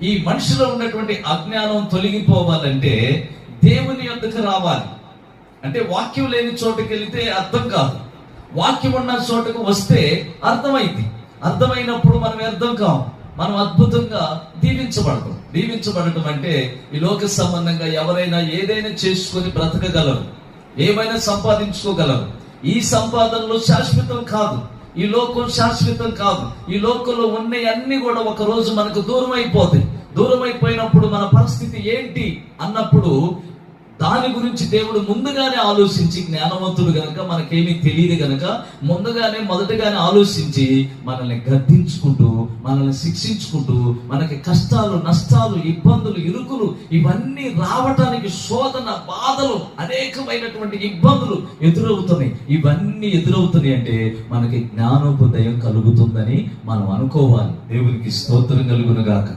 ఈ మనిషిలో ఉన్నటువంటి అజ్ఞానం తొలగిపోవాలంటే దేవుని యొద్దకు రావాలి. అంటే వాక్యం లేని చోటుకి వెళితే అర్థం కాదు, వాక్యం ఉన్న చోటుకు వస్తే అర్థమైంది. అర్థమైనప్పుడు మనం వ్యర్థం కాము, మనం అద్భుతంగా దీవించబడటం అంటే ఈ లోక సంబంధంగా ఎవరైనా ఏదైనా చేసుకొని బ్రతకగలరు, ఏమైనా సంపాదించుకోగలరు. ఈ సంపాదనలు శాశ్వతం కాదు, ఈ లోకం శాశ్వతం కాదు. ఈ లోకంలో ఉన్నవి అన్ని కూడా ఒక రోజు మనకు దూరం అయిపోతాయి. దూరం అయిపోయినప్పుడు మన పరిస్థితి ఏంటి అన్నప్పుడు దాని గురించి దేవుడు ముందుగానే ఆలోచించి, జ్ఞానవంతుడు గనక, మనకేమీ తెలియదు గనక మొదటగానే ఆలోచించి మనల్ని గద్దించుకుంటూ, మనల్ని శిక్షించుకుంటూ, మనకి కష్టాలు, నష్టాలు, ఇబ్బందులు, ఇరుకులు ఇవన్నీ రావటానికి శోధన, బాధలు, అనేకమైనటువంటి ఇబ్బందులు ఎదురవుతున్నాయి. ఇవన్నీ ఎదురవుతున్నాయి అంటే మనకి జ్ఞానోదయం కలుగుతుందని మనం అనుకోవాలి. దేవునికి స్తోత్రం కలుగును గాక.